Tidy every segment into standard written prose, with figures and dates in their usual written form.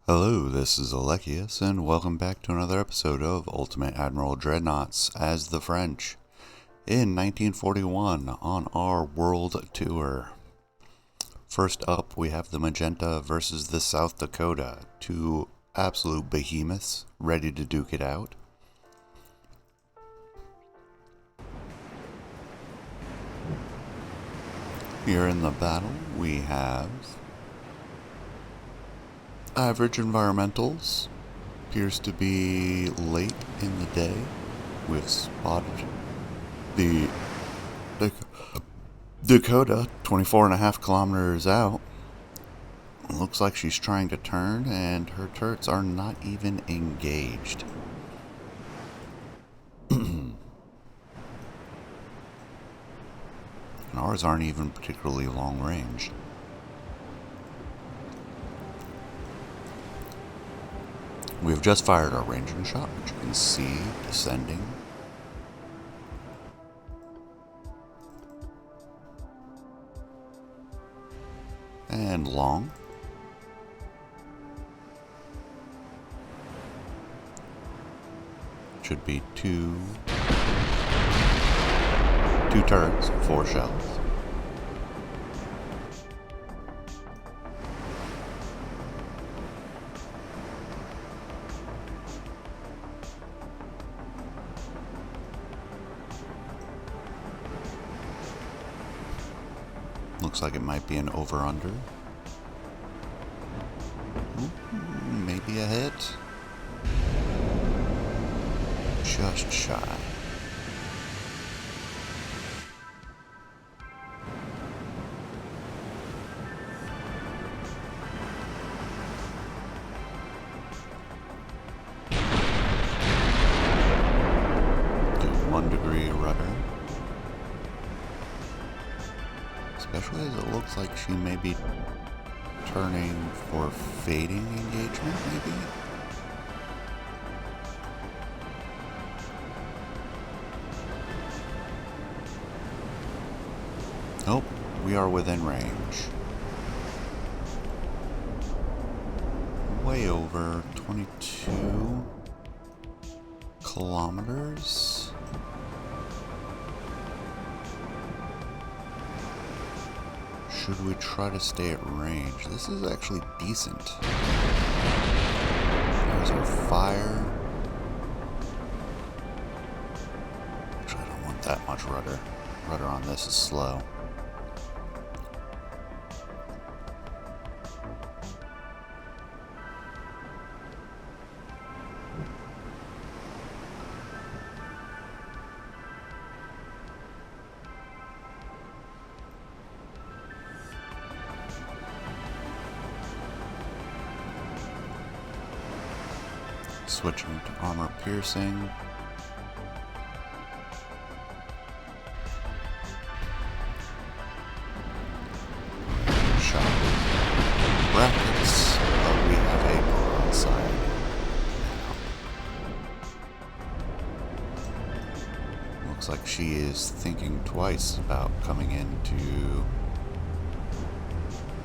Hello, this is Alechius, and welcome back to another episode of Ultimate Admiral Dreadnoughts as the French in 1941 on our world tour. First up, we have the Magenta versus the South Dakota, two absolute behemoths ready to duke it out. Here in the battle, we have average environmentals. Appears to be late in the day. We've spotted the Dakota 24.5 kilometers out. Looks like she's trying to turn, and her turrets are not even engaged. And ours aren't even particularly long range. We've just fired our ranging shot, which you can see descending. And long. Should be two turrets, 4 shells. Looks like it might be an over-under. Maybe a hit. Just shy. Do 1 degree rudder. Especially as it looks like she may be turning for fading engagement, maybe? Nope, we are within range. Way over 22 kilometers. Should we try to stay at range? This is actually decent. There's our fire. Actually, I don't want that much rudder. Rudder on this is slow. Switching to armor piercing. Shot. Brackets. We have a broadside now. Looks like she is thinking twice about coming in to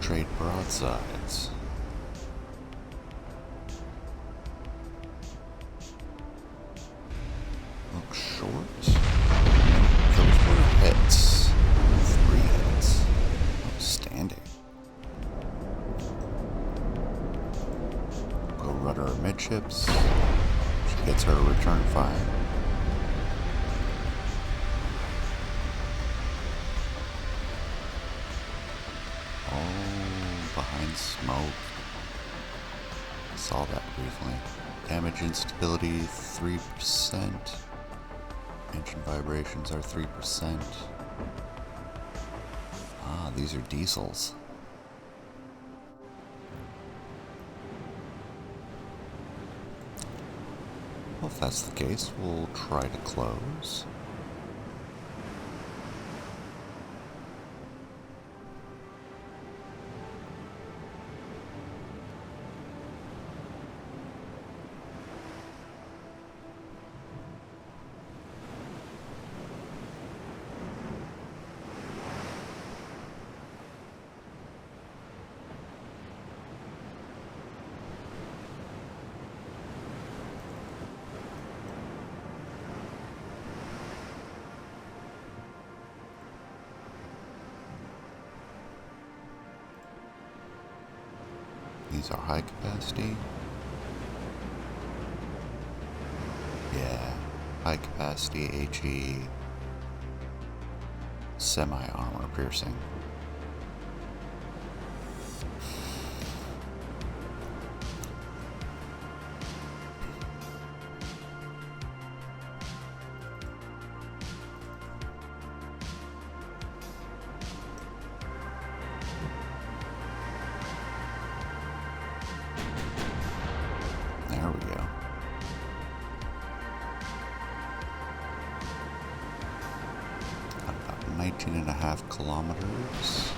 trade broadsides. Short. Those were hits. 3 hits. Outstanding. Go rudder midships. She gets her return fire. Oh, behind smoke. Saw that briefly. Damage instability 3%. Engine vibrations are 3%. Ah, these are diesels. Well, if that's the case, we'll try to close. These are high capacity. Yeah, high capacity HE semi-armor piercing. There we go. About 19.5 kilometers.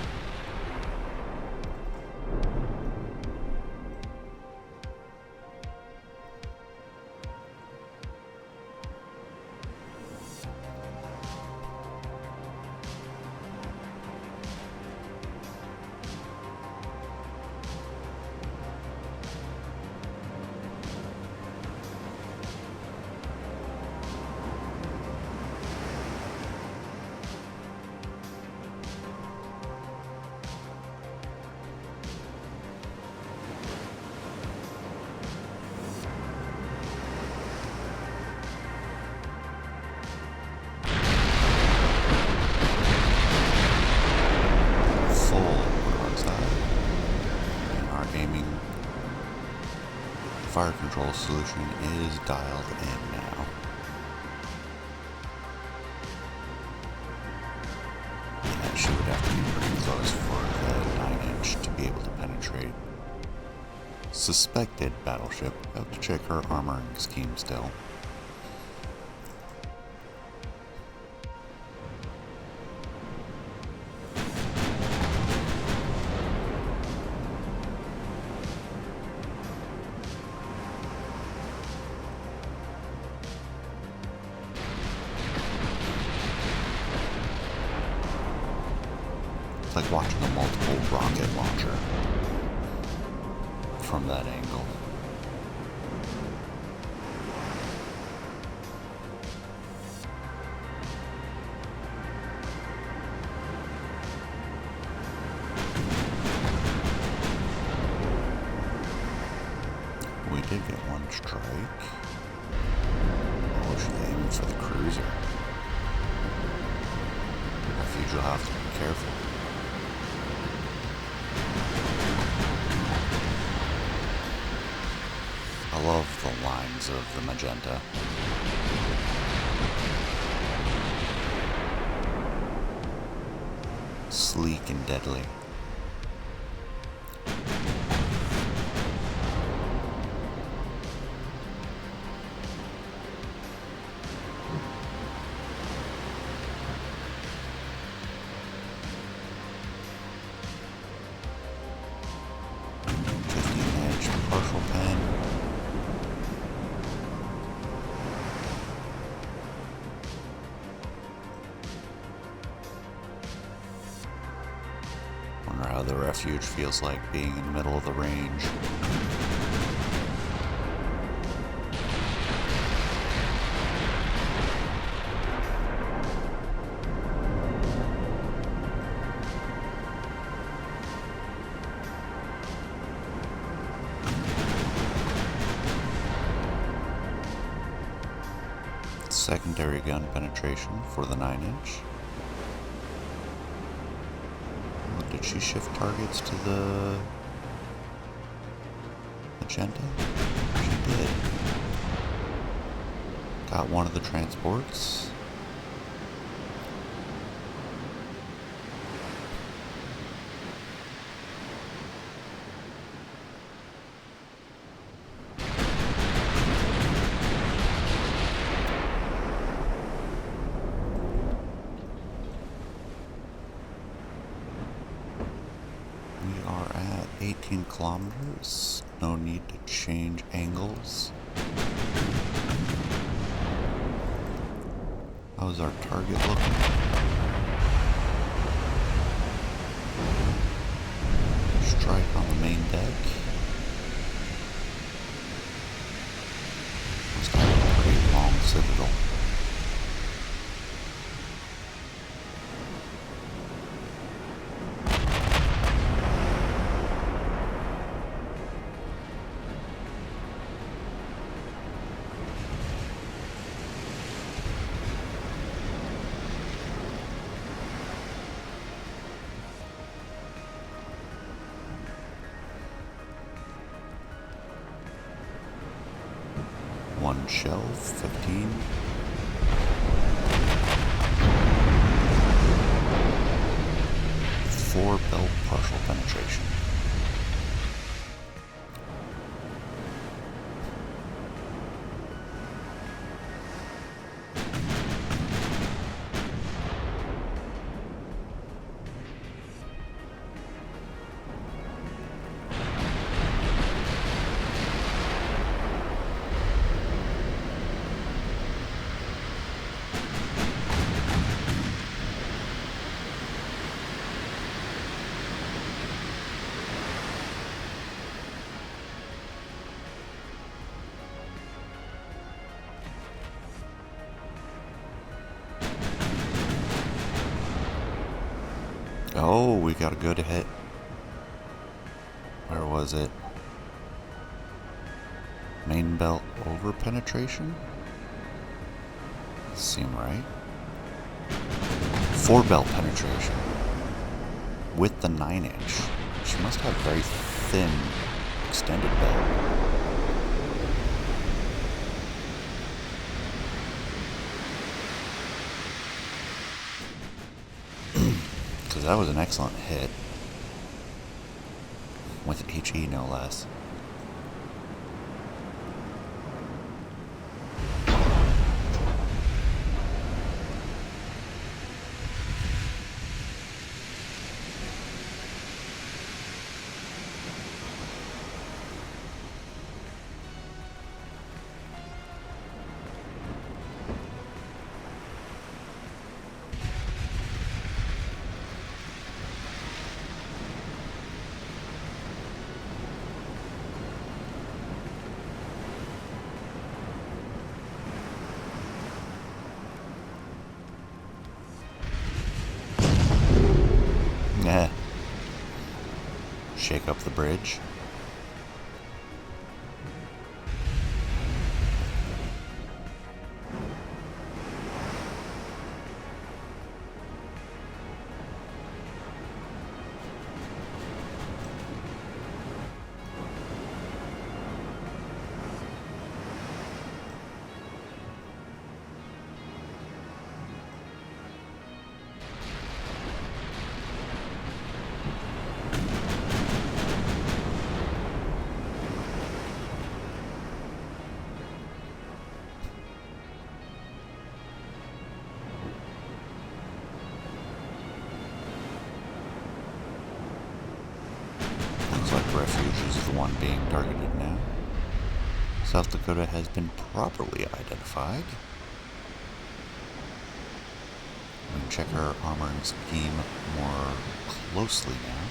Fire control solution is dialed in now. And she would have to be pretty close for the 9-inch to be able to penetrate. Suspected battleship. Have to check her armoring scheme still. It's like watching a multiple rocket launcher from that angle. We did get one strike. Oh, she's aiming for the cruiser. Refuge will have to be careful. I love the lines of the magenta. Sleek and deadly. Partial pen. Wonder how the refuge feels like being in the middle of the range. Secondary gun penetration for the 9-inch. Did she shift targets to the magenta? She did. Got one of the transports. We are at 18 kilometers. No need to change angles. How's our target looking? Strike on the main deck. Must have a pretty long citadel. 1 shell, 15. Four belt partial penetration. Oh, we got a good hit. Where was it? Main belt over penetration? Seem right. 4 belt penetration. With the 9-inch. She must have very thin extended belt. Because that was an excellent hit. With HE no less. Shake up the bridge. Refuge is the one being targeted now. South Dakota has been properly identified. We can check our armoring scheme more closely now.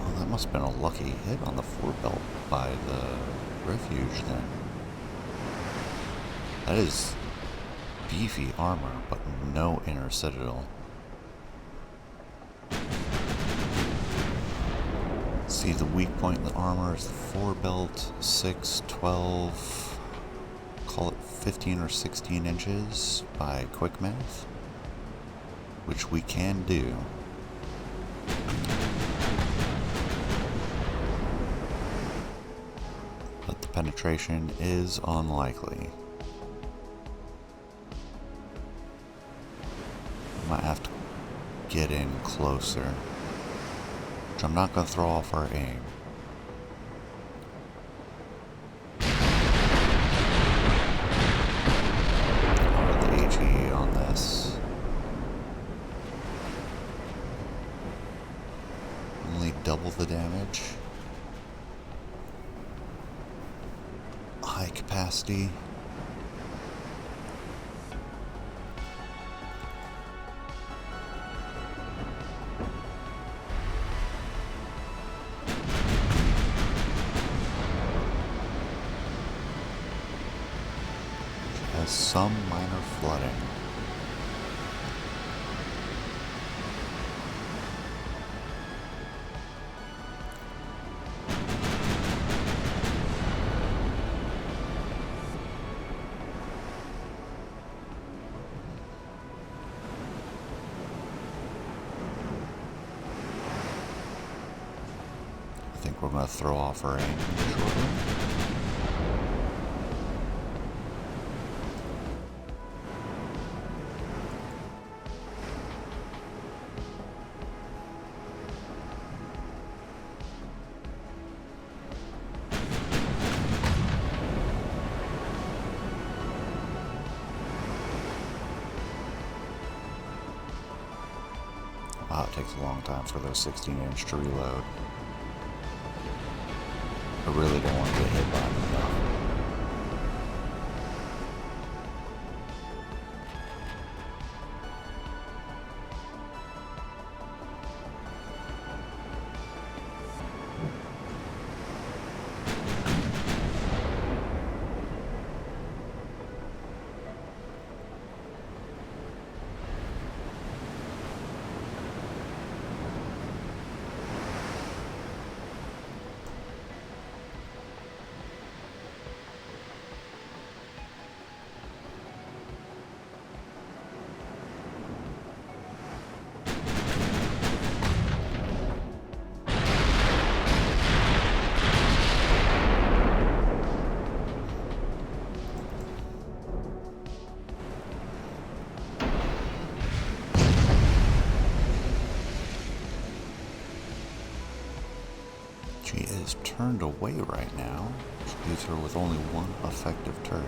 Oh, that must have been a lucky hit on the 4 belt by the refuge then. That is beefy armor, but no inner citadel. See, the weak point in the armor is the 4 belt, 6, 12, call it 15 or 16 inches by quick math, which we can do. But the penetration is unlikely. Might have to get in closer. I'm not going to throw off our aim. The HE on this. Only double the damage. High capacity. Some minor flooding. think we're going to throw off our aim shortly. Wow, it takes a long time for those 16-inch to reload. I really don't want to get hit by them though. She is turned away right now, which leaves her with only one effective turret.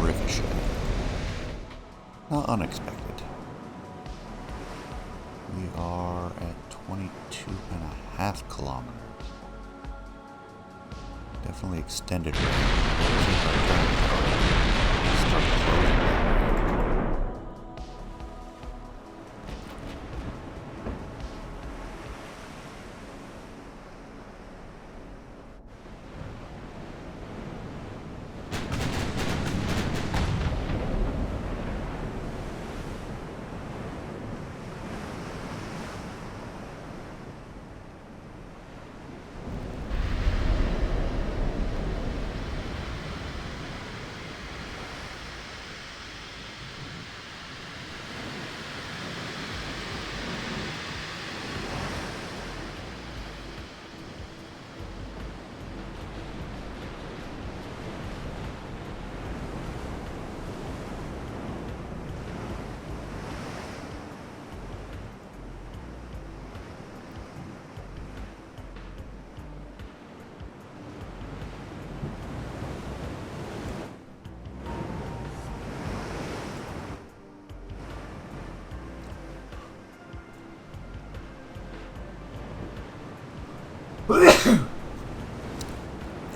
Ricochet. Not unexpected. We are at 22.5 kilometers. Definitely extended range. Keep our turret. Start closing that range.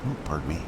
Oh, pardon me.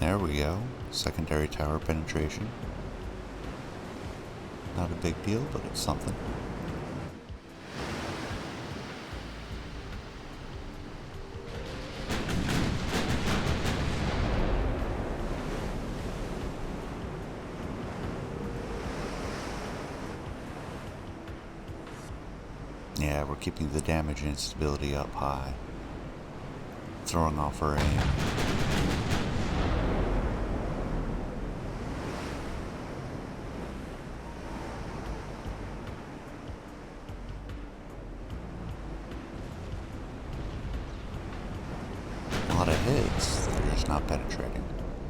There we go. Secondary tower penetration. Not a big deal, but it's something. Yeah, we're keeping the damage and stability up high. Throwing off our aim. A lot of hits. They're just not penetrating.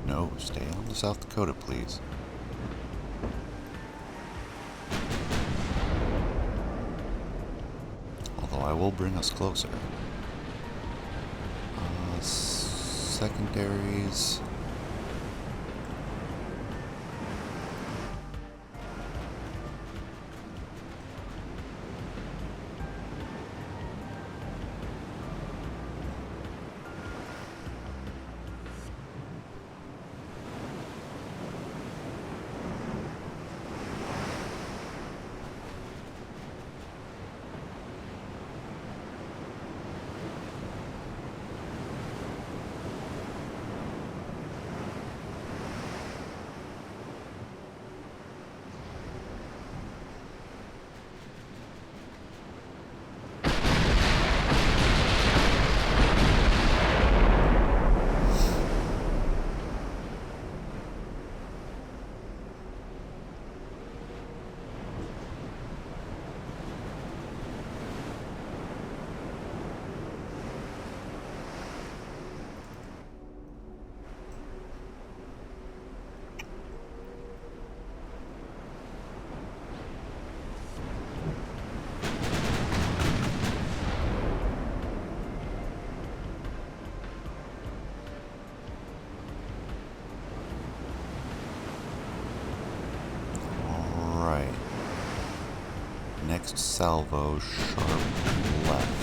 No, stay on the South Dakota, please. Although I will bring us closer. Secondaries. next salvo, sharp left.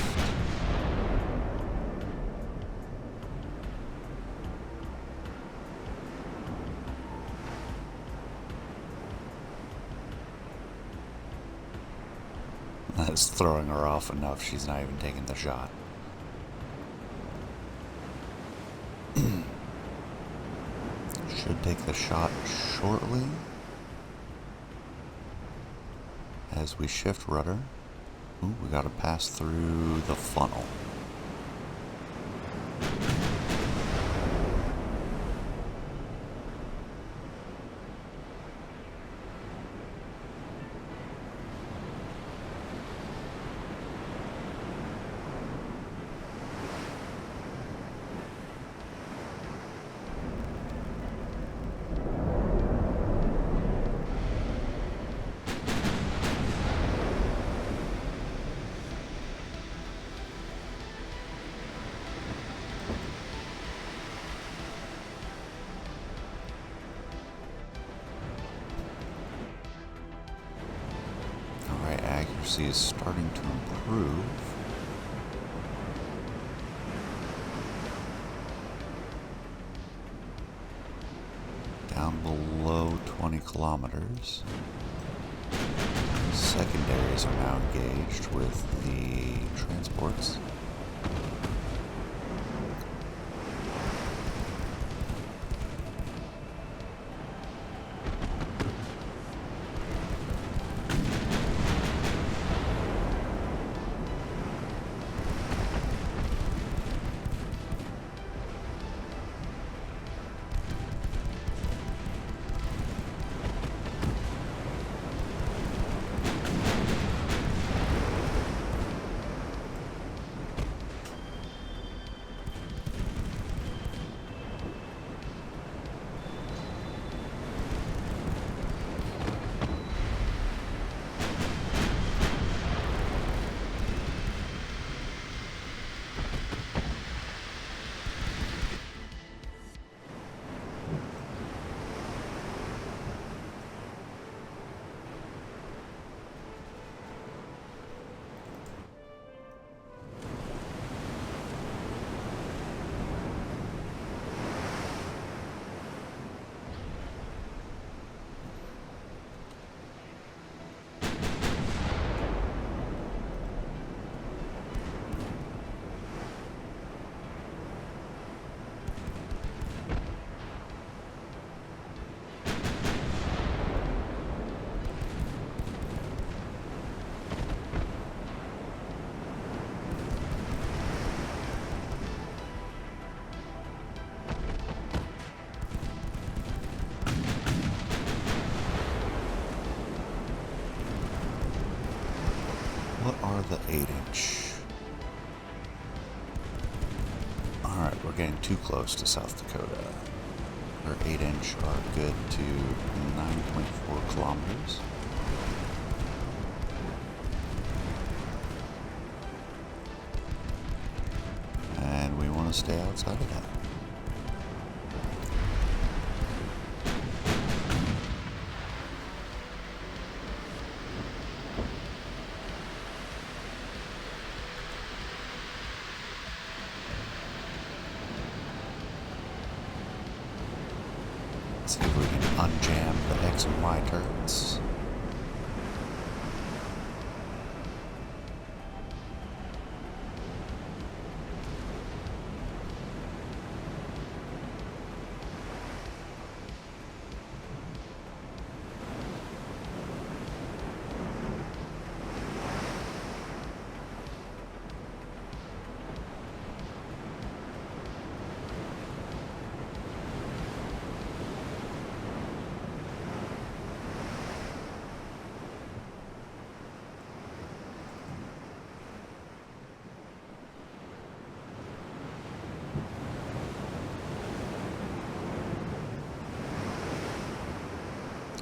That's throwing her off enough, she's not even taking the shot. Should take the shot shortly as we shift rudder. Ooh, we gotta pass through the funnel. Accuracy is starting to improve. Down below 20 kilometers. Secondaries are now engaged with the transports. What are the 8-inch? Alright, we're getting too close to South Dakota. Our 8-inch are good to 9.4 kilometers. And we want to stay outside of that. See if we can unjam the X and Y turrets.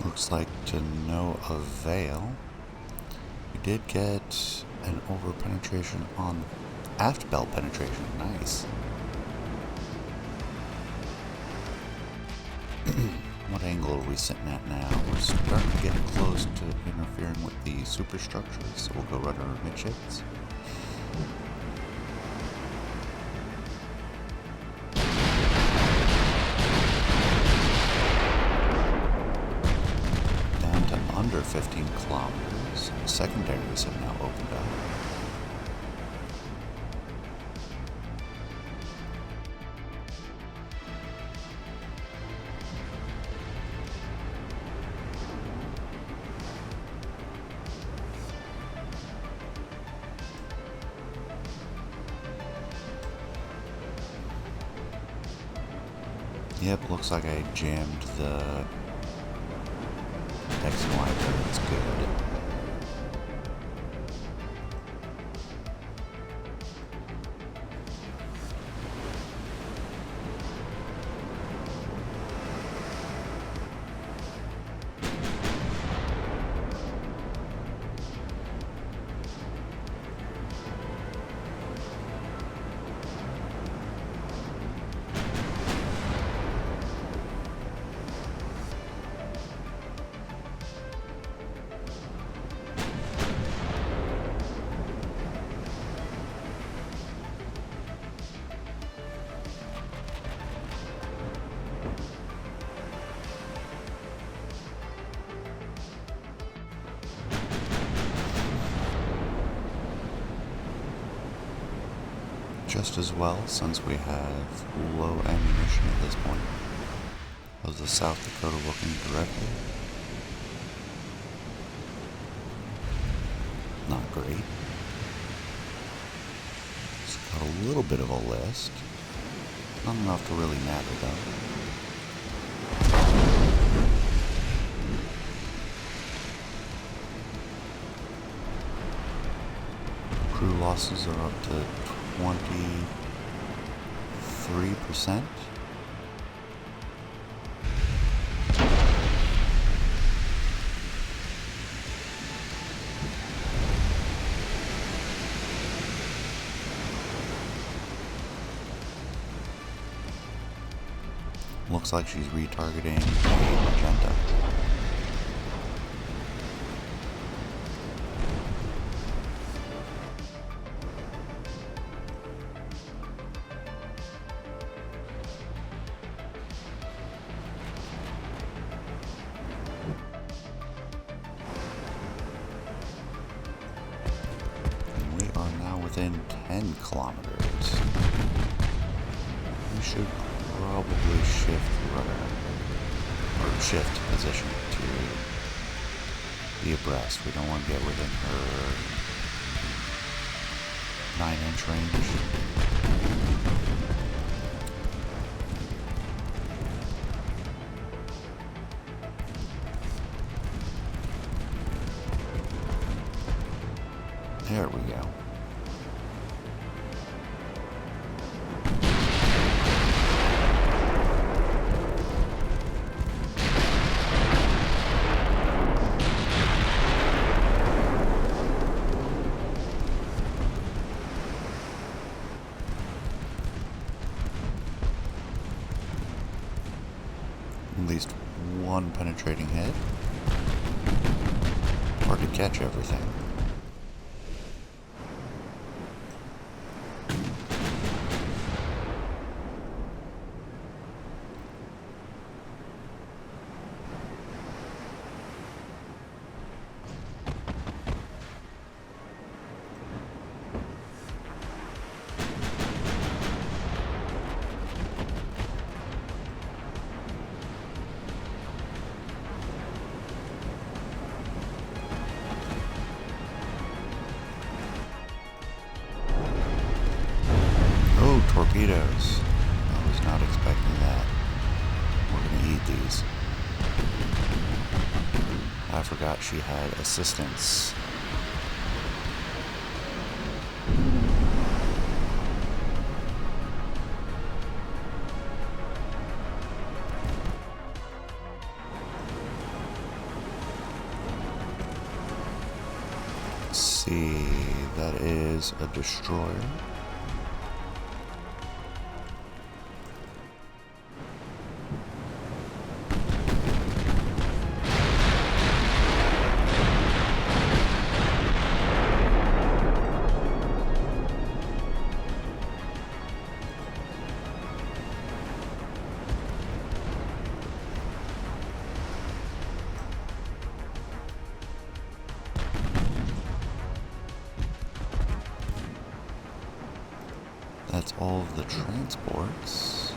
Looks like to no avail. We did get an over penetration on aft belt penetration. Nice. What What angle are we sitting at now? We're starting to get close to interfering with the superstructures, so we'll go right over midships. Down to under 15 kilometers. Secondaries have now opened up. Yep, looks like I jammed the X and Y turrets good. Just as well, since we have low ammunition at this point. How's the South Dakota looking directly? Not great. It's got a little bit of a list. Not enough to really matter though. Crew losses are up to 23%. Looks like she's retargeting a magenta. Within 10 kilometers. We should probably shift rudder, or shift position to be abreast. We don't want to get within her 9-inch range. There we go. At least one penetrating hit. Hard to catch everything. Torpedoes. I was not expecting that. We're gonna eat these. I forgot she had assistance. Let's see, that is a destroyer. that's all of the transports.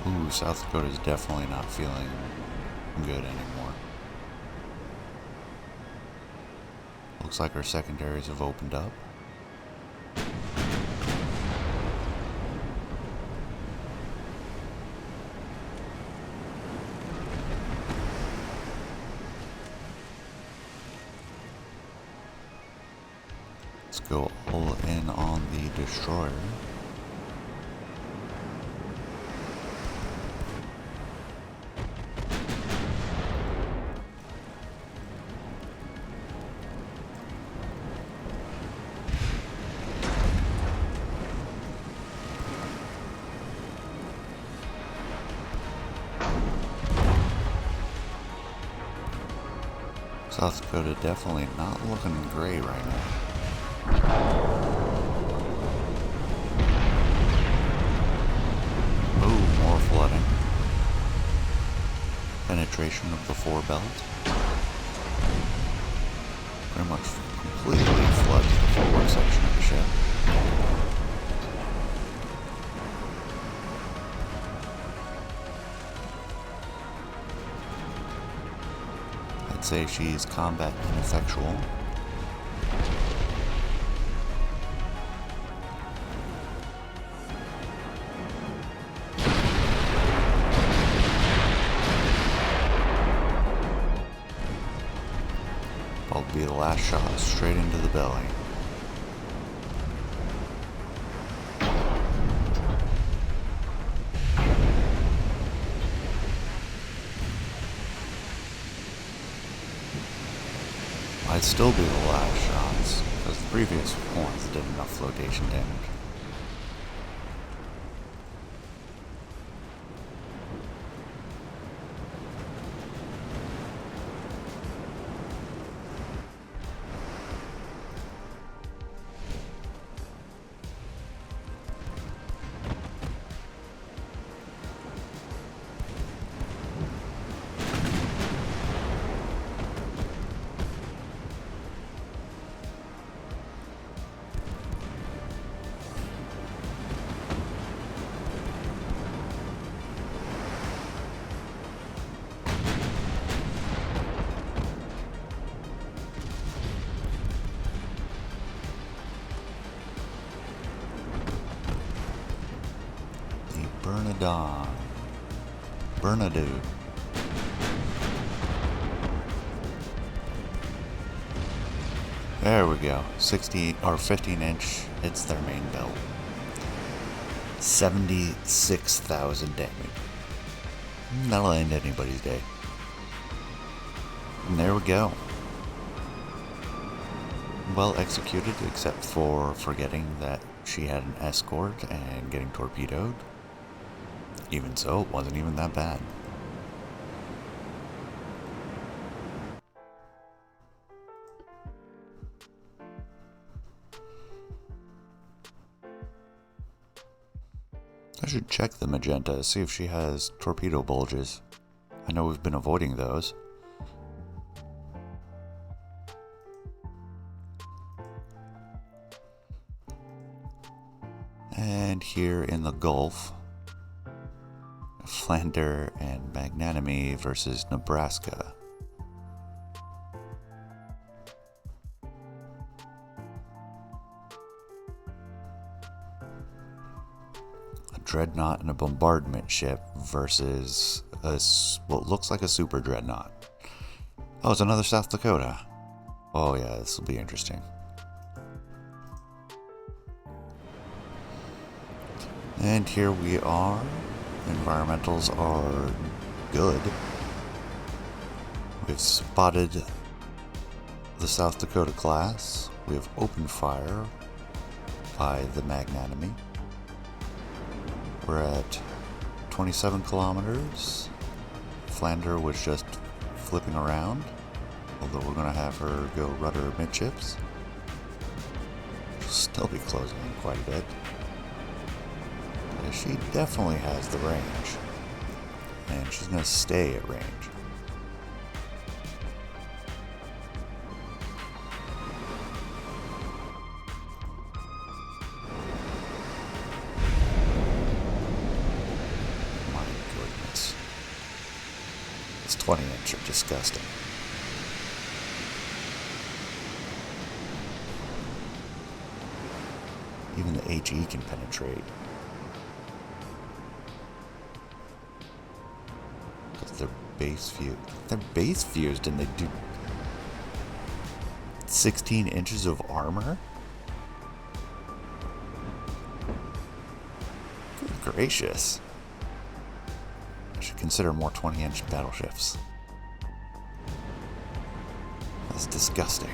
Ooh, South Dakota is definitely not feeling good anymore. Looks like our secondaries have opened up. Let's go all in on the destroyer. South Dakota definitely not looking great right now. Ooh, more flooding. Penetration of the forebelt. Pretty much completely floods the forward section of the ship. I'd say she's combat ineffectual. That'll be the last shot, straight into the belly. Might still be the last shots, because the previous ones did enough flotation damage. Bernadou. There we go. 60 or 15-inch. It's their main build. 76,000 damage. That'll end anybody's day. And there we go. Well executed, except for forgetting that she had an escort and getting torpedoed. Even so, it wasn't even that bad. I should check the Magenta, see if she has torpedo bulges. I know we've been avoiding those. And here in the Gulf, Flander and Magnanimity versus Nebraska. A Dreadnought and a bombardment ship versus what looks like a super Dreadnought. Oh, it's another South Dakota. Oh yeah, this will be interesting. And here we are. Environmentals are good. We've spotted the South Dakota class. We have opened fire by the Magnanimity. We're at 27 kilometers. Flander was just flipping around. Although we're going to have her go rudder midships. She'll still be closing in quite a bit. She definitely has the range. And she's going to stay at range. My goodness. This 20-inch are disgusting. Even the HE can penetrate. Because they're base fused. They're base fused and they do 16 inches of armor? Good gracious. I should consider more 20-inch battleships. That's disgusting.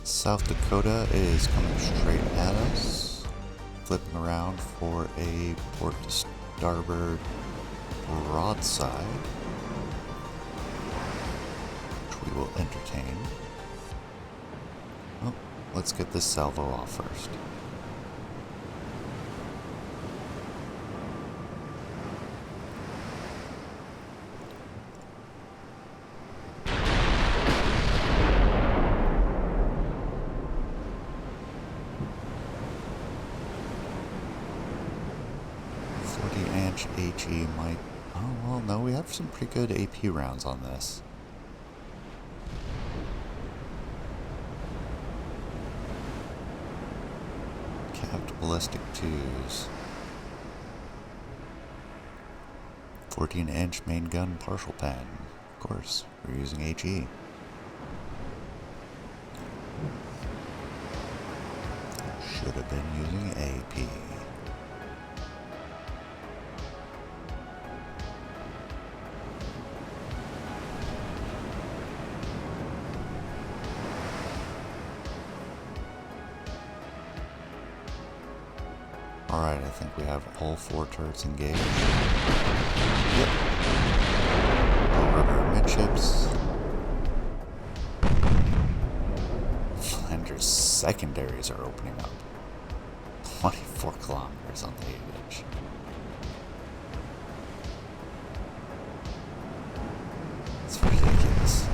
South Dakota is coming straight at us, flipping around for a port to starboard broadside, which we will entertain. Well, let's get this salvo off first. HE might... Oh, well, no, we have some pretty good AP rounds on this. Capped ballistic 2s. 14-inch main gun partial pen. Of course, we're using HE. Should have been using AP. Alright, I think we have all 4 turrets engaged. Yep. All rudder midships. Flanders secondaries are opening up. 24 kilometers on the 8-inch. It's ridiculous.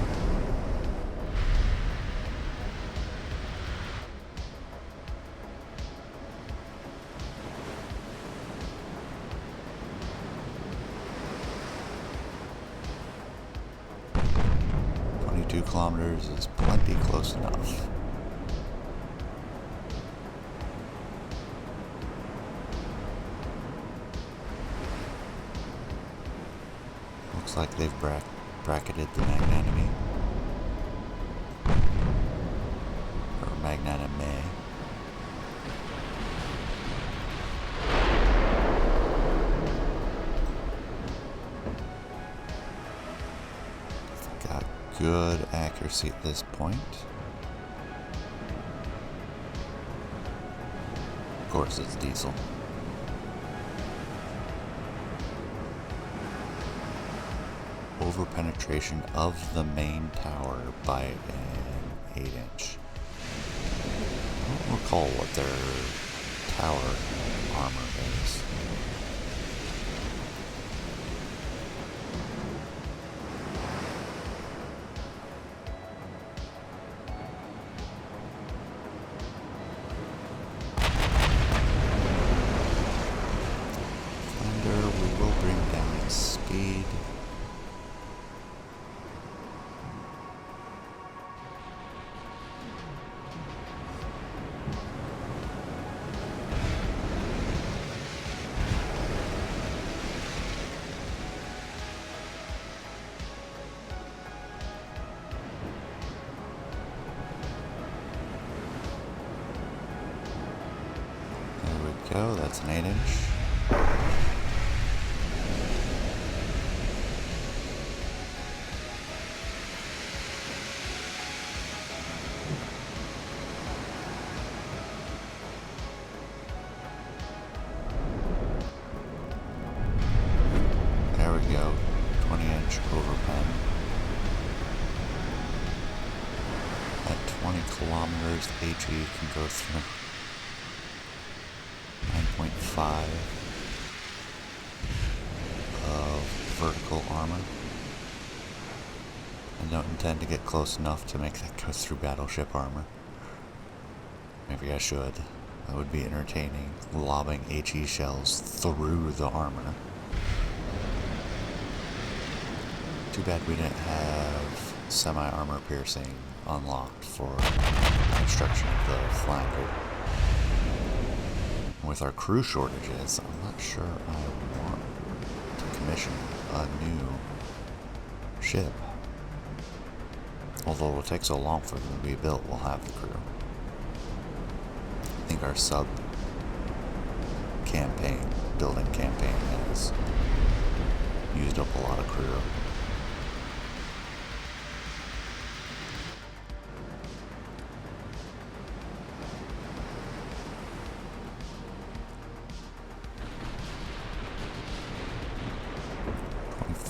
Kilometers is plenty close enough. Looks like they've bracketed the magnanime. Or magnanime. Good accuracy at this point. Of course, it's diesel. Over penetration of the main tower by an 8-inch. I don't recall what their tower armor is. Go, that's an 8-inch. 20 kilometers. HE can go through 9.5 of vertical armor. I don't intend to get close enough to make that go through battleship armor. Maybe I should. That would be entertaining, lobbing HE shells through the armor. Too bad we didn't have semi-armor piercing unlocked for construction of the flanger. With our crew shortages, I'm not sure I want to commission a new ship. Although it will take so long for them to be built, we'll have the crew. I think our building campaign has used up a lot of crew.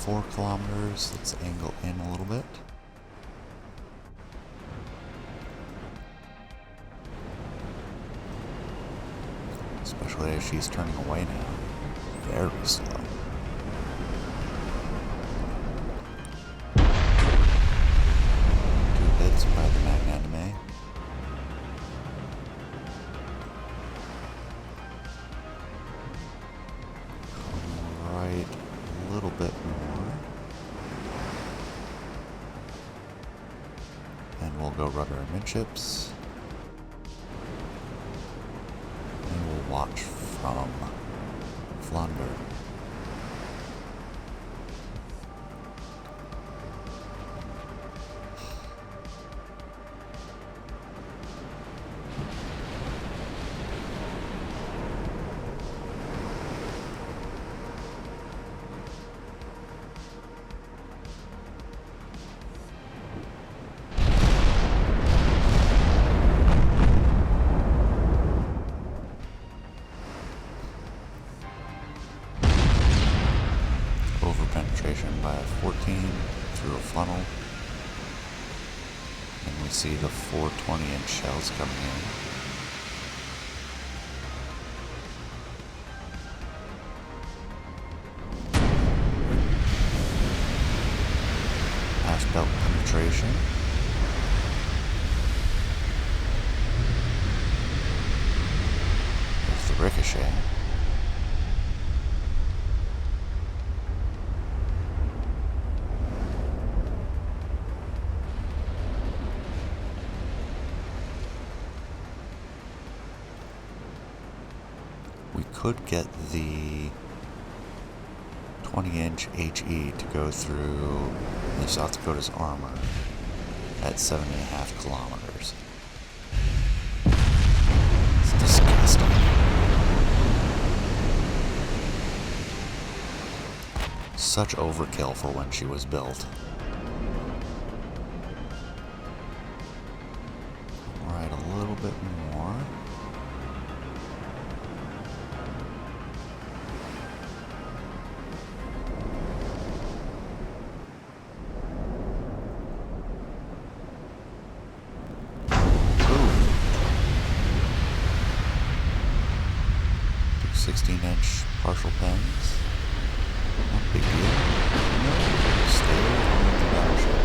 .4 kilometers, let's angle in a little bit. Especially as she's turning away now. Very slow. Two hits by the magnanime. Right, a little bit more. And we'll go rudder amidships. Watch from Flounder. Penetration by 14 through a funnel, and we see the 420-inch shells coming in. Half belt penetration. There's the ricochet. We could get the 20-inch HE to go through the South Dakota's armor at 7.5 kilometers. It's disgusting. Such overkill for when she was built. Alright, a little bit more. Ooh. 16-inch partial pens. Not a big deal. No, stay on the battleship.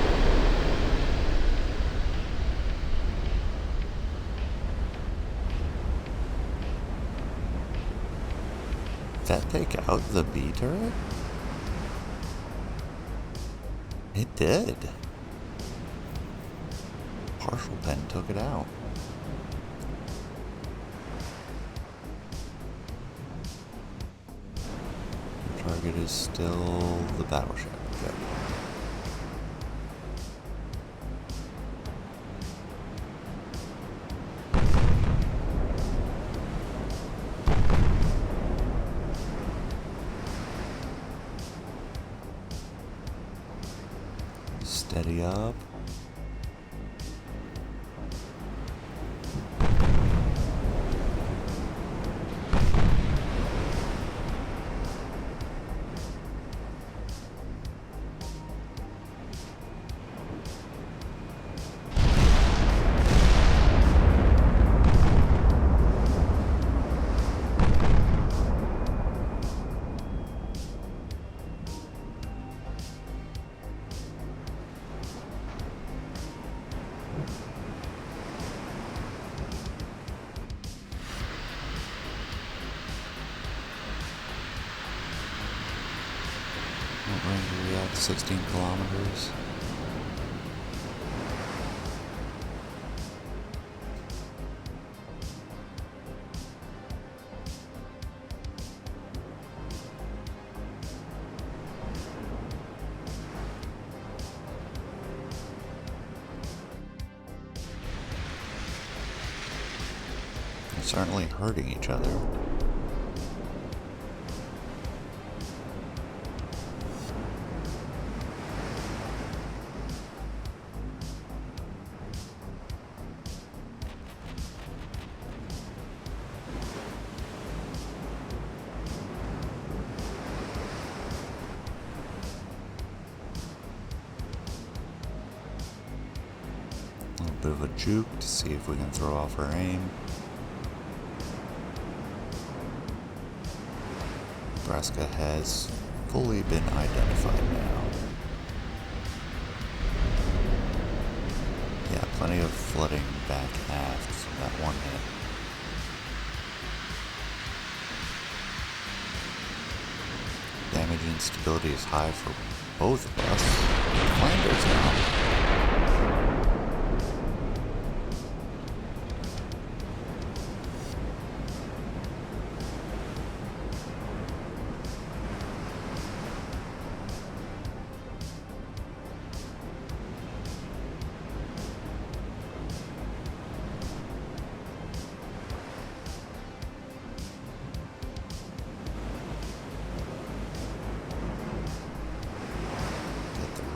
Did that take out the B turret? It did. Partial pen took it out. Target is still the battleship. Okay. Steady up. 16 kilometers. They're certainly hurting each other. A little bit of a juke to see if we can throw off our aim. Nebraska has fully been identified now. Yeah, plenty of flooding back aft from that one hit. Damage and stability is high for both of us. Flanders now.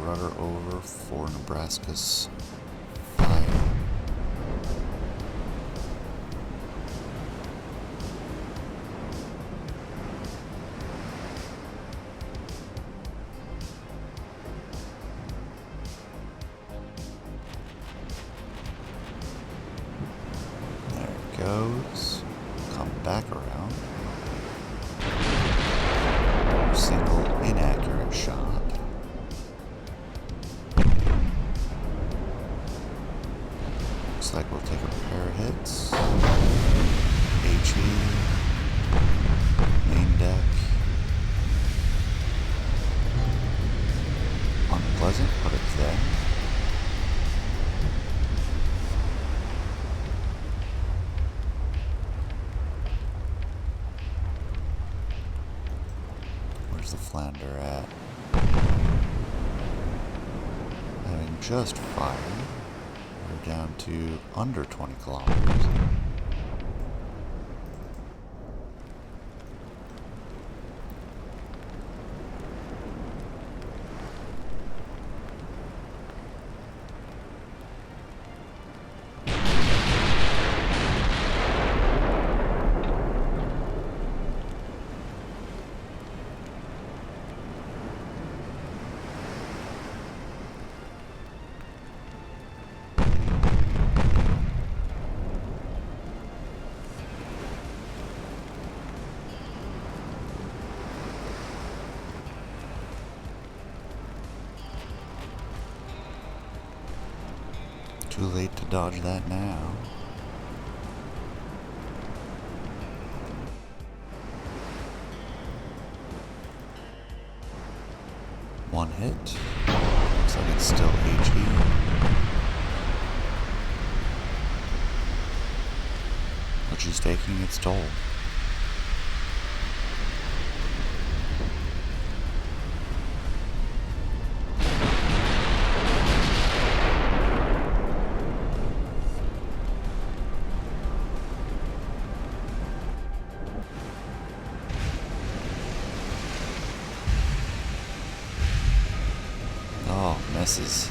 Rudder over for Nebraska's fire. There it goes. Come back around. Single inaccurate shot. Looks like we'll take a pair of hits. HE, main deck. Unpleasant, but it's there. Where's the Flander at? Having just fired. We're down to under 20 kilometers. Too late to dodge that now. One hit. Looks like it's still HE. Which is taking its toll. Oh, misses.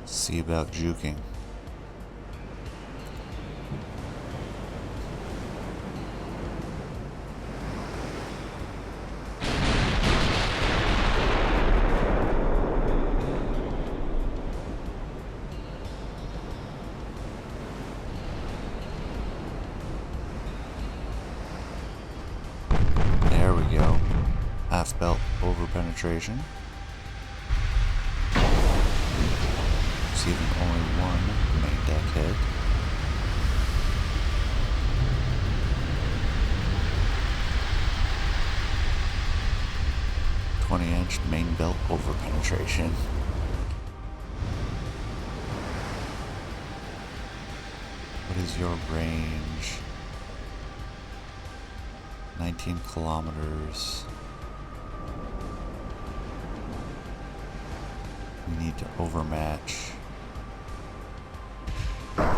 See about juking. belt over penetration. Receiving only one main deck hit. .20-inch main belt over penetration. What is your range? 19 kilometers. We need to overmatch. Like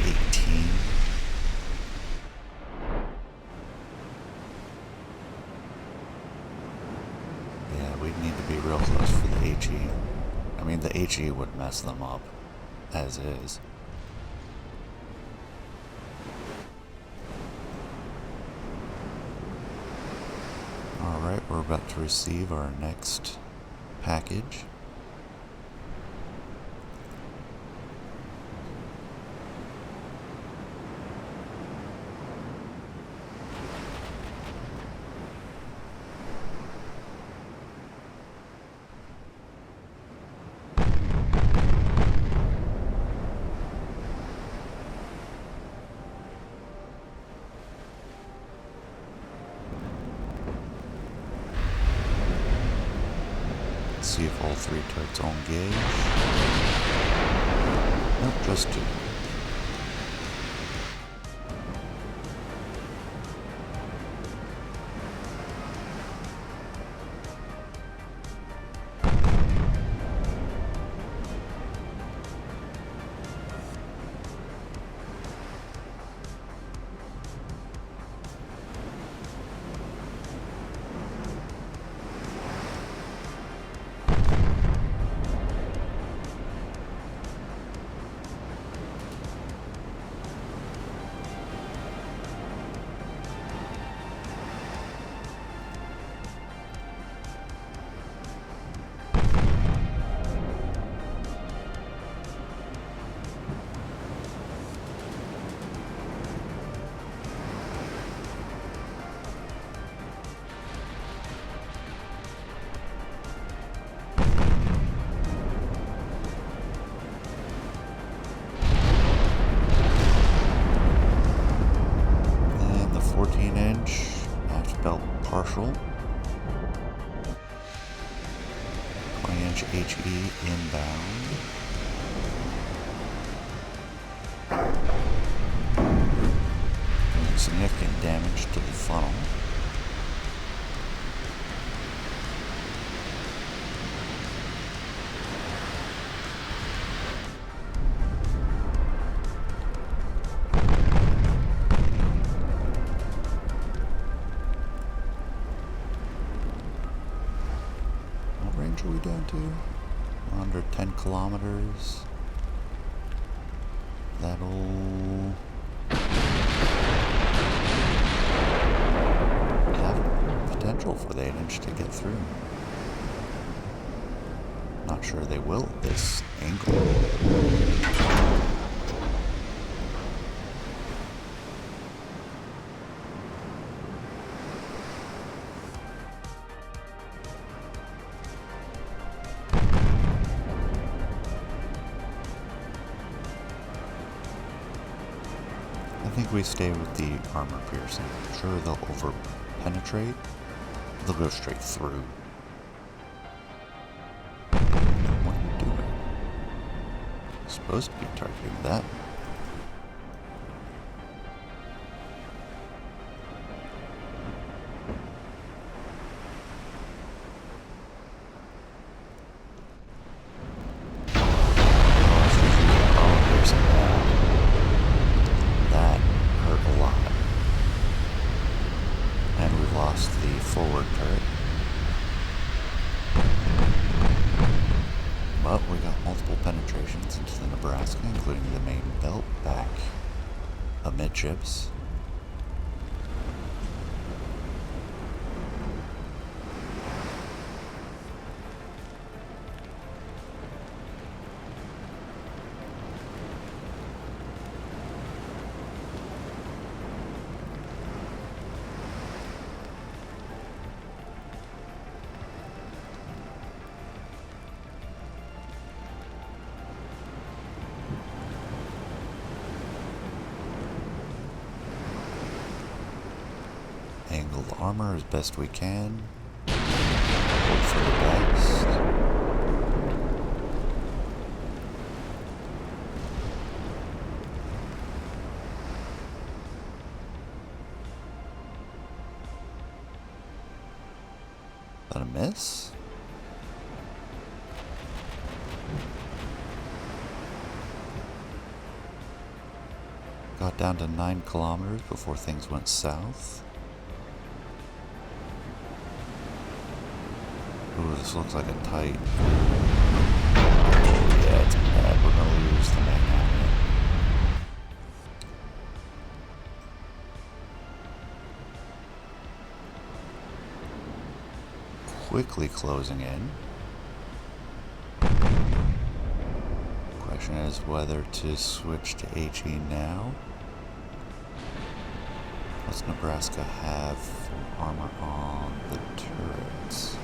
18. Yeah, we'd need to be real close for the HE. I mean, the HE would mess them up, as is. Alright, we're about to receive our next package. See if all three turrets are engaged. Nope, just two. Partial. 20-inch HE inbound. Doing significant damage to the funnel. Range are we down to? We're under 10 kilometers. That'll have potential for the 8-inch to get through. Not sure they will at this angle. I think we stay with the armor piercing. Sure, they'll over penetrate. They'll go straight through. What are you doing? You're supposed to be targeting that. Forward turret. But we got multiple penetrations into the Nebraska, including the main belt back amidships. full armor as best we can. Hope for the best. Is that a miss? Got down to 9 kilometers before things went south. Ooh, this looks like a tight. Yeah, it's bad. We're gonna lose the Magnanimate. Quickly closing in. Question is whether to switch to HE now. Does Nebraska have armor on the turrets?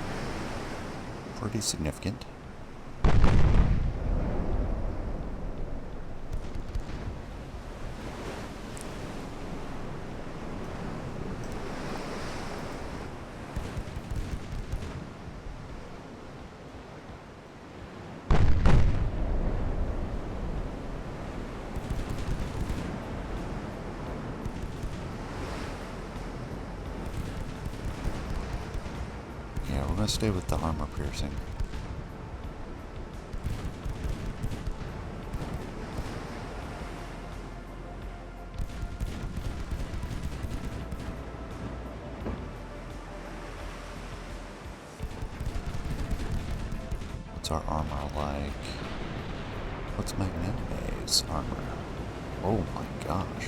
Pretty significant. We're going to stay with the armor piercing. What's our armor like? What's Magnanime's armor? Oh my gosh.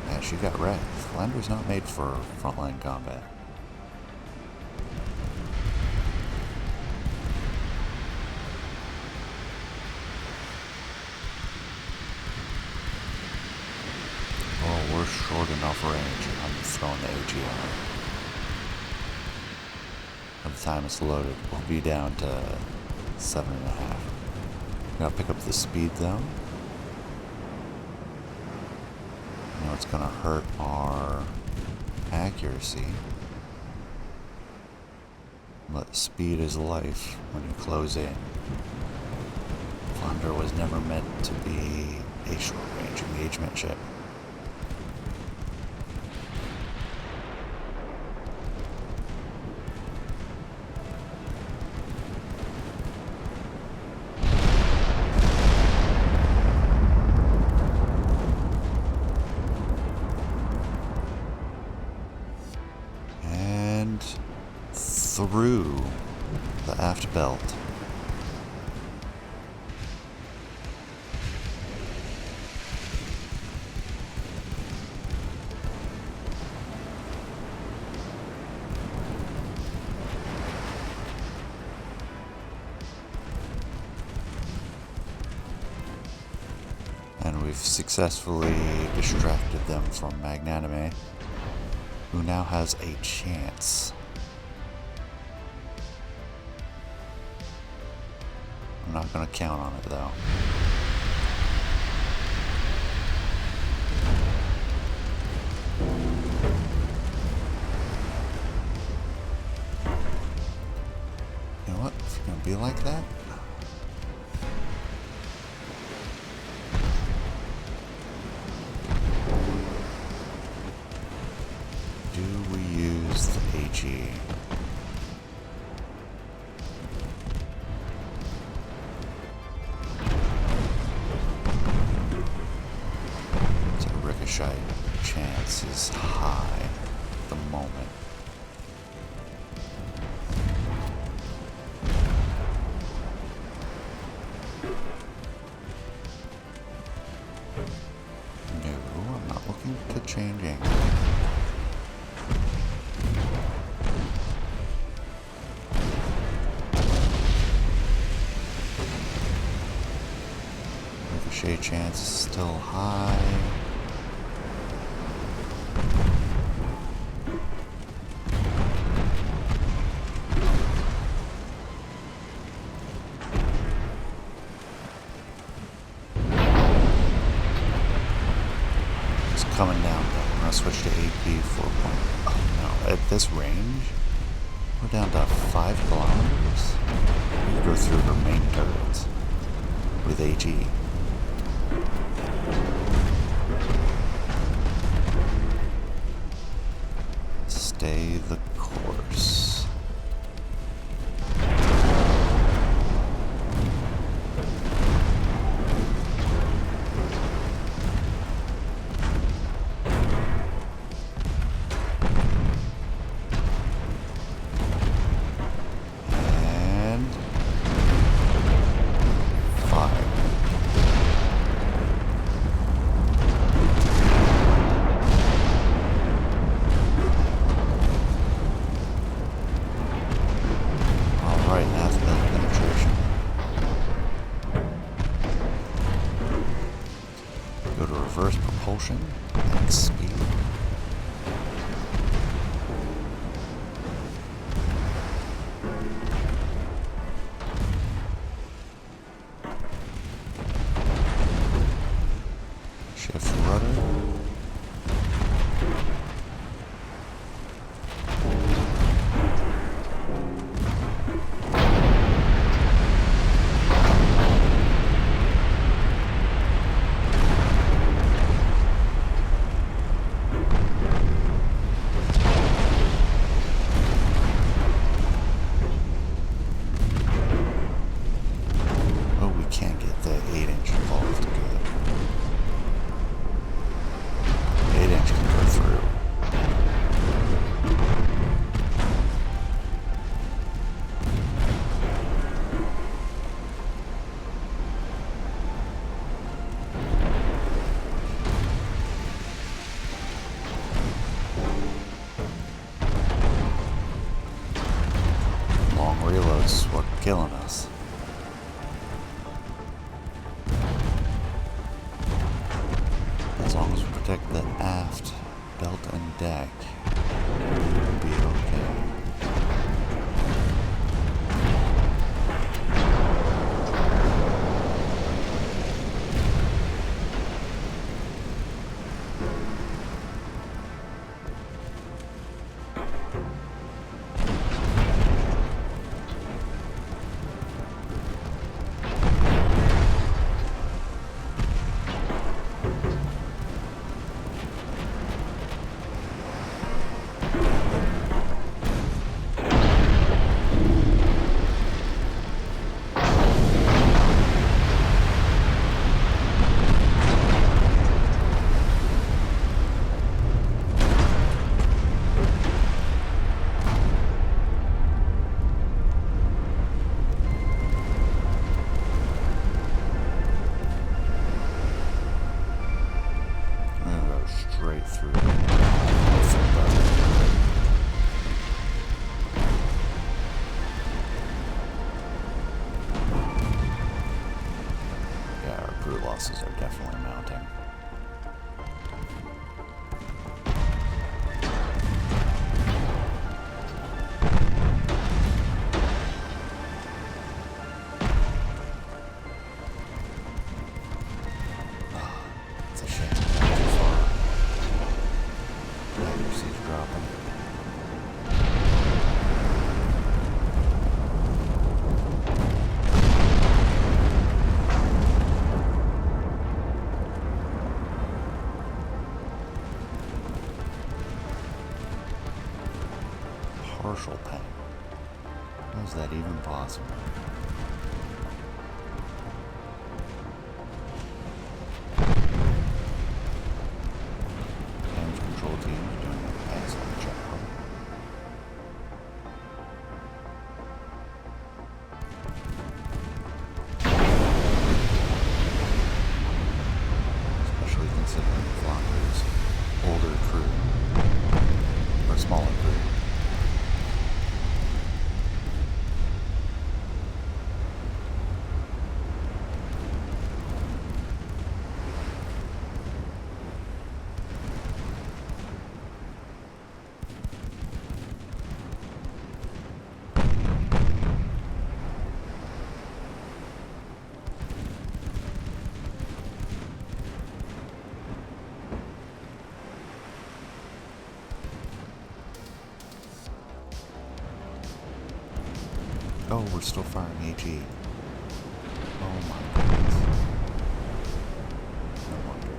Yeah, she got wrecked. Flander's not made for frontline combat. Oh, we're short enough range. I'm throwing the AG on. By the time it's loaded, we'll be down to 7.5. Gotta pick up the speed though. It's going to hurt our accuracy, but speed is life when you close in. Plunder was never meant to be a short-range engagement ship. Through the aft belt. And we've successfully distracted them from Magnanime, who now has a chance. I'm not going to count on it though. You know what? If it's going to be like that, do we use the AG? Chance is high at the moment. No, I'm not looking to change angle. Ricochet chance is still high. Coming down though. We're gonna switch to AP 4. Oh no, at this range, we're down to 5 kilometers. We go through her main turrets with AG. Stay the course. Reverse propulsion, max speed. Shift rudder. Can't get the 8-inch involved. Good. 8-inch can go through. Long reloads is what's killing us. As long as we protect the aft, belt, and deck, we'll be okay. Straight through. Yeah, our crew losses are definitely mounting. It's a shame. Dropping. Partial pain. How is that even possible? Damage control team is doing an excellent job. Especially considering Flanders' older crew, or smaller crew. Oh, we're still firing HE. Oh my goodness. No wonder.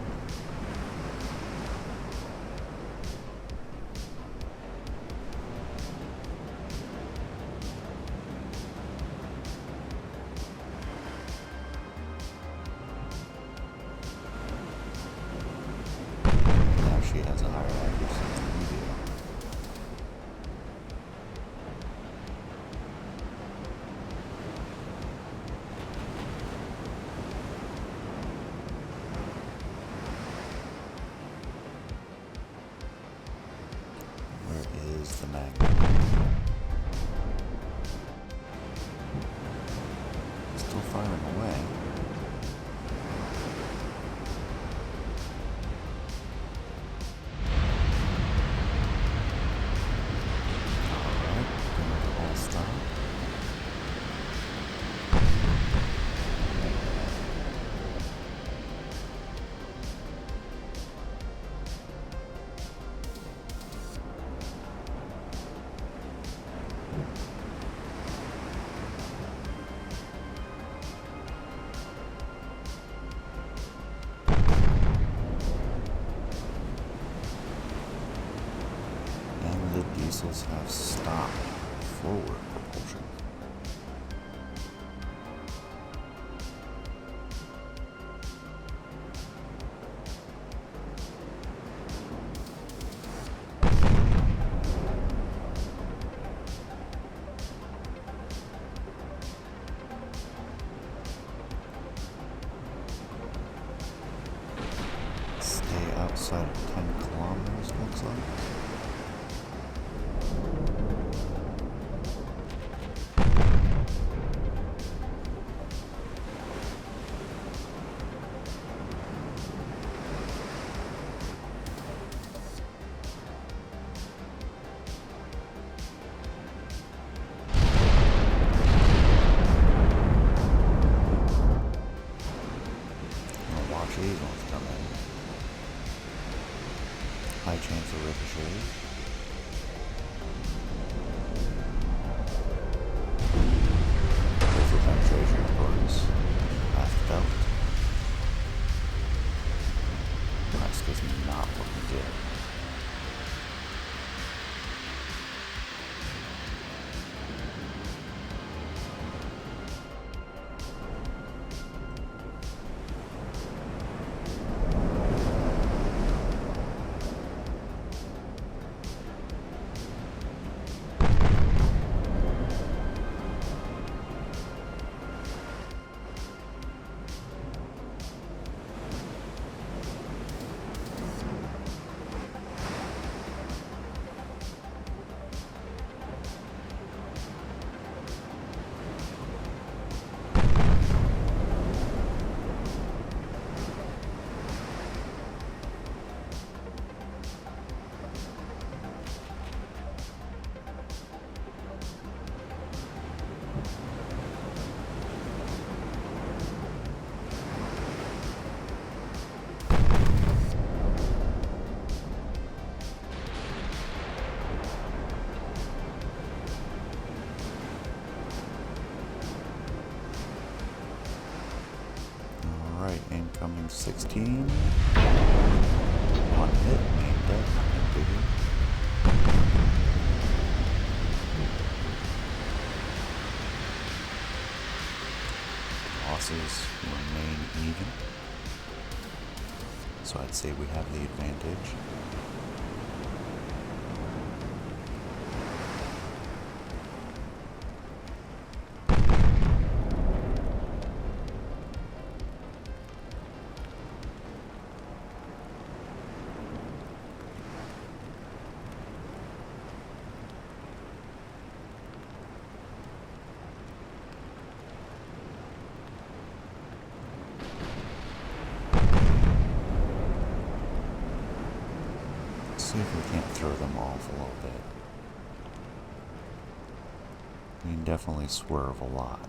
Now she has a higher accuracy than we do. Where is the magnet? Still firing away. Alright, gonna do all stop. And the diesels have stopped forward propulsion. Stay outside of 10 kilometers, looks like. Watch these ones come in. High chance of ricochet. Go for penetration, of course. Last belt. Alaska's not looking good. Alright, incoming 16. One hit, main deck, biggie. Losses remain even. So I'd say we have the advantage. See if we can't throw them off a little bit. We can definitely swerve a lot.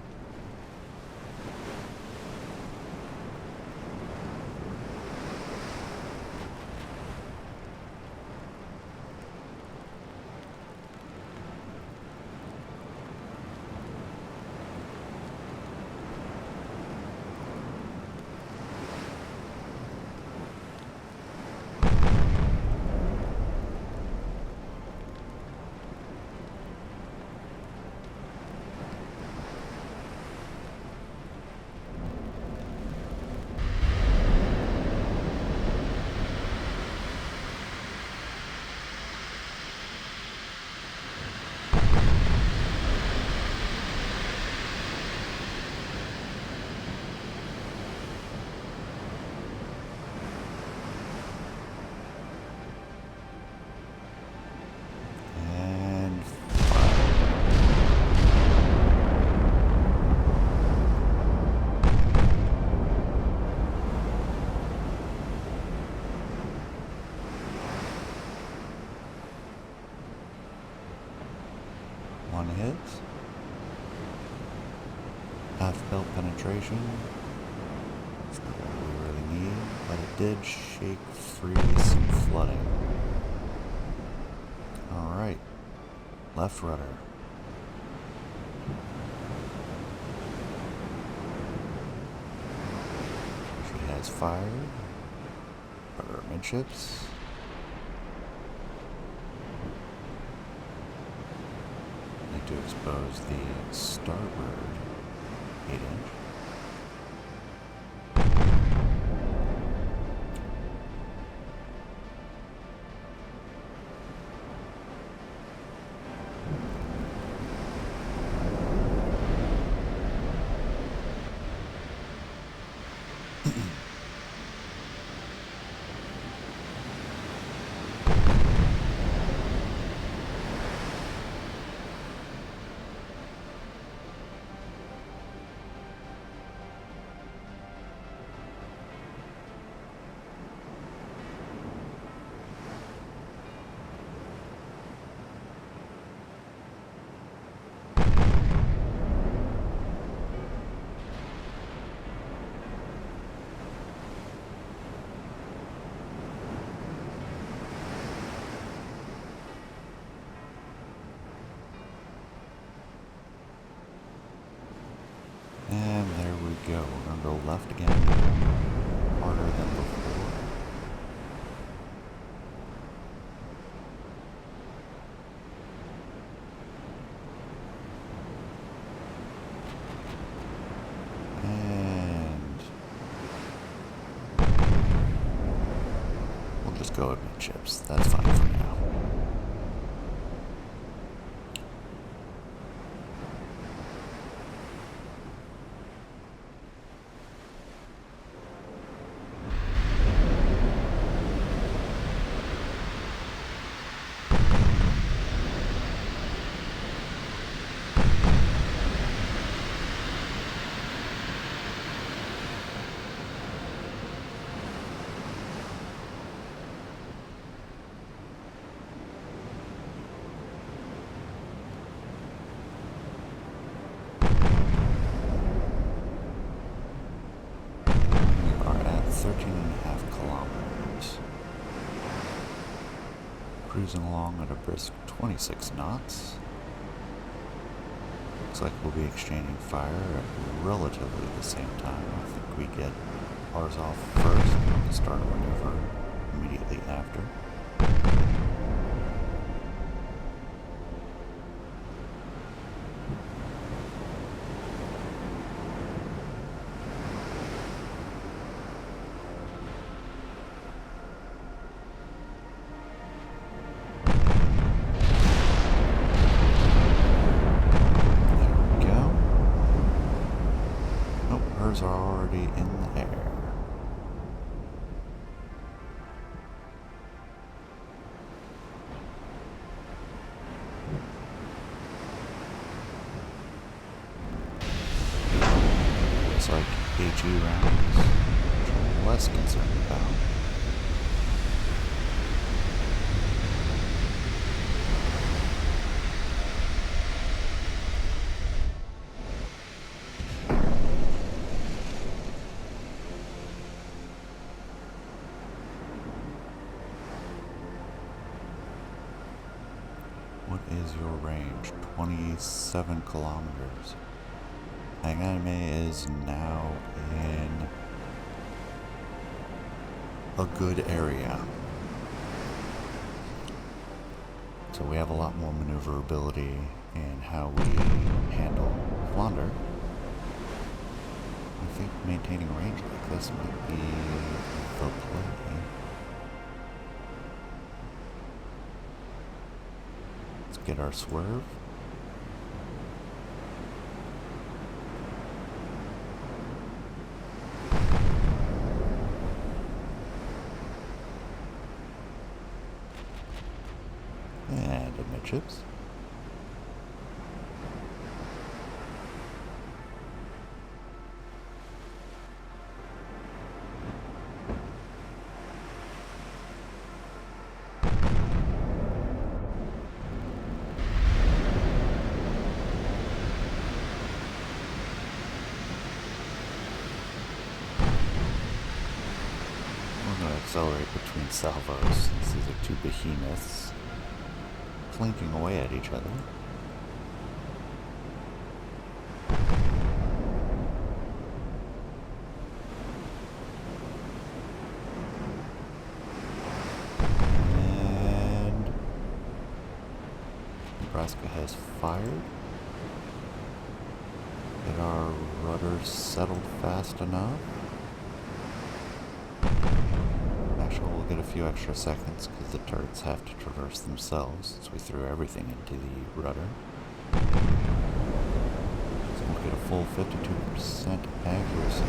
Half belt penetration. It's not what we really need, but it did shake free some flooding. Alright. Left rudder. She has fired. Rudder midships. Need to expose the starboard 8-inch. And there we go. We're going to go left again. Harder than before. And we'll just go with midships. That's fine for now. Cruising along at a brisk 26 knots. Looks like we'll be exchanging fire at relatively the same time. I think we get ours off first and start a maneuver immediately after. Are already in the air. Looks like HE rounds, which I'm less concerned about. What is your range? 27 kilometers. Anime is now in a good area. So we have a lot more maneuverability in how we handle Flounder. I think maintaining range like this might be the play. Let's get our swerve. And amidships. accelerate between salvos since these are two behemoths clinking away at each other. And Nebraska has fired. Get our rudders settled fast enough. Actually, we'll get a few extra seconds because the turrets have to traverse themselves since we threw everything into the rudder. So we'll get a full 52% accuracy.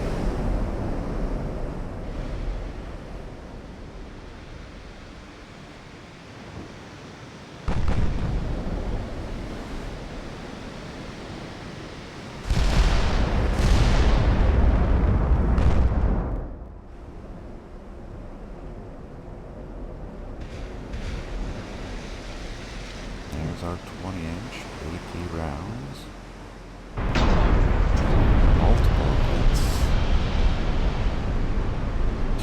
Our 20-inch AP rounds. Multiple hits.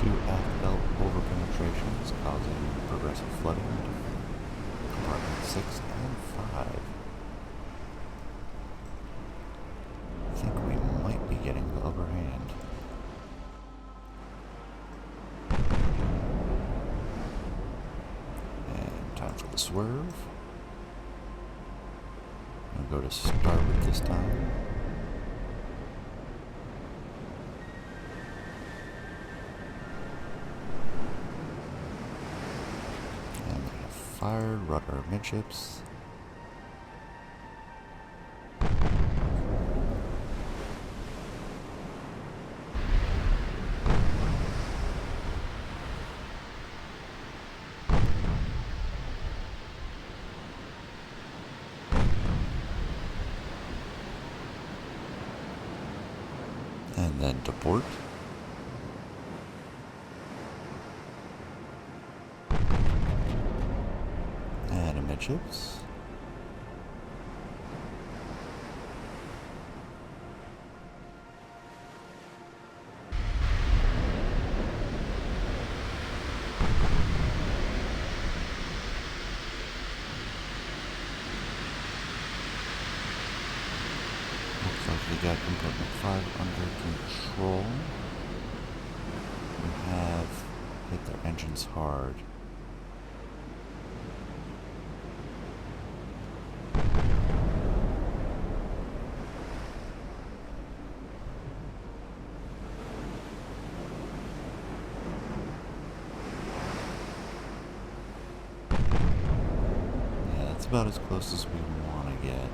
2 aft belt over penetrations causing progressive flooding into compartment 6 and 5. I think we might be getting the upper hand. And time for the swerve. Go to starboard this time. And we have fired rudder midships. And then to port. And amidships. Looks like we got compartment 5 under control. We have hit their engines hard. Yeah, that's about as close as we want to get.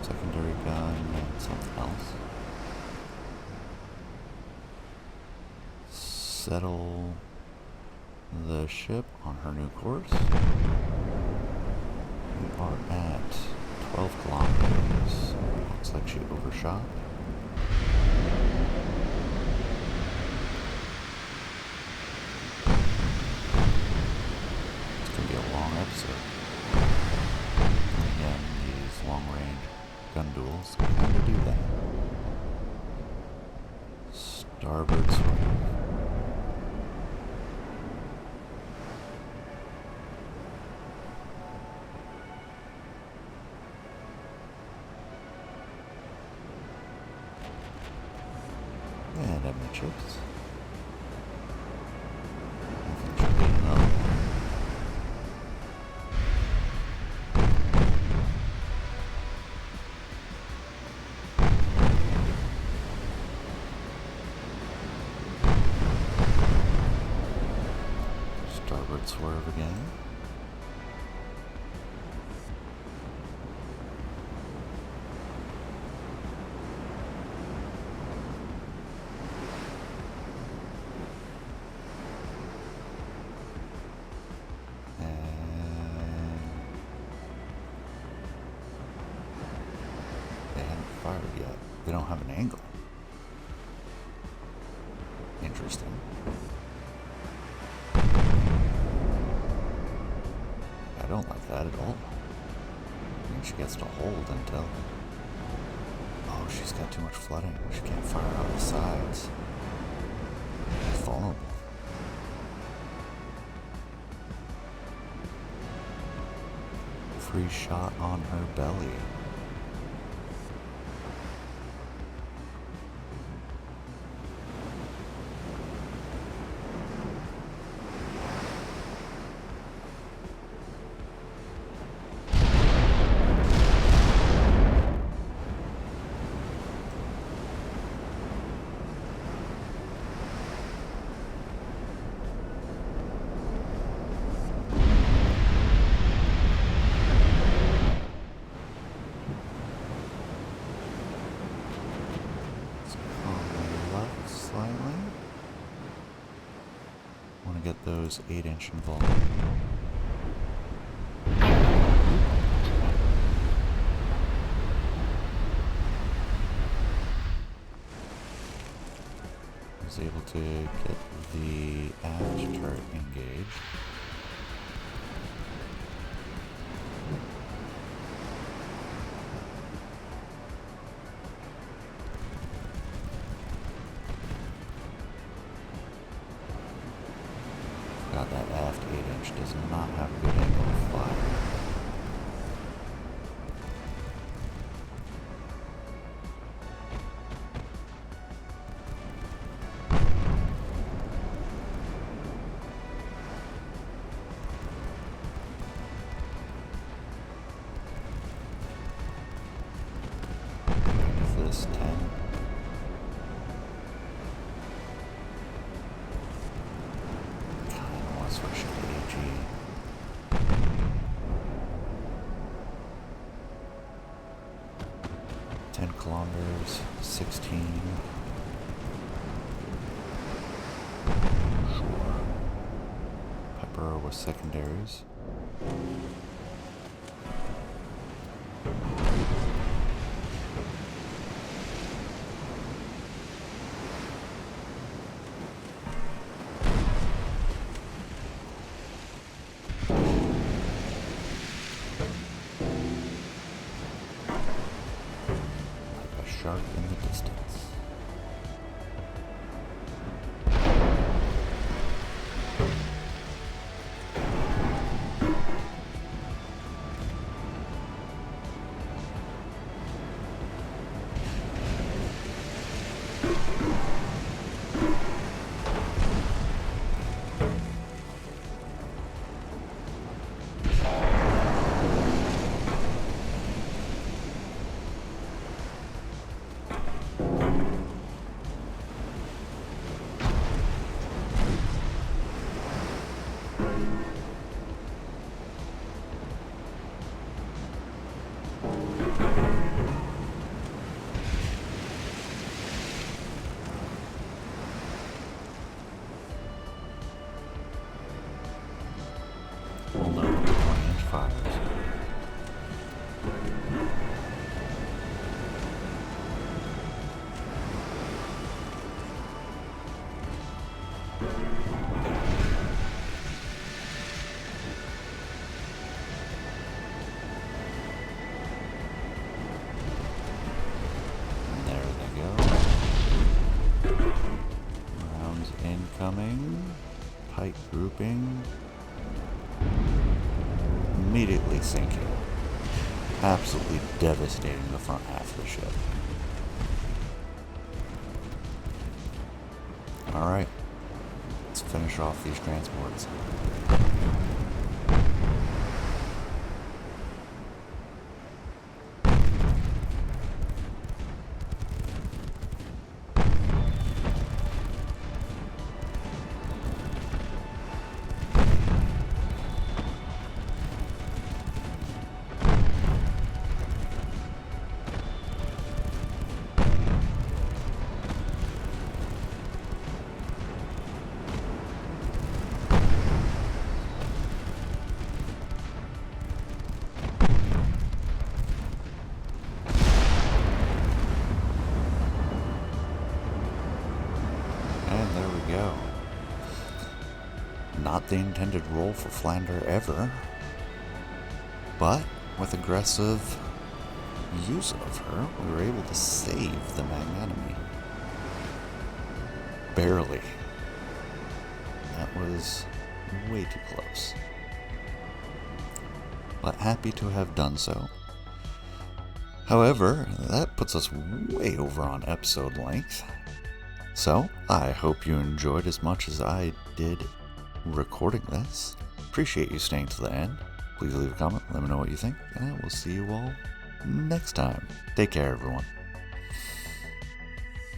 Secondary gun and something else. Settle the ship on her new course. We are at 12 kilometers. Looks like she overshot. It's going to be a long episode. Again, these long-range gun duels kind of do that. Starboard swing. And amidships. I think she'll get another. Starboard swerve again. have an angle. Interesting. I don't like that at all. I mean, she gets to hold until... Oh, she's got too much flooding. She can't fire out the sides. She's vulnerable. Free shot on her belly. Get those 8-inch involved. Was able to get the aft turret engaged. God, that aft 8-inch does not have a good angle to fly. This 10. Switch to AG. 10 kilometers, 16. Sure. Pepper with secondaries. Shark in the distance. We'll know the 20-inch fires. And there they go. Rounds incoming. Pike grouping. Immediately sinking. Absolutely devastating the front half of the ship. Alright, let's finish off these transports. not the intended role for Flandre ever, but with aggressive use of her, we were able to save the Magnanime. Barely. That was way too close. But happy to have done so. However, that puts us way over on episode length. So, I hope you enjoyed as much as I did recording this. Appreciate you staying to the end. Please leave a comment, let me know what you think, and I will see you all next time. Take care, everyone.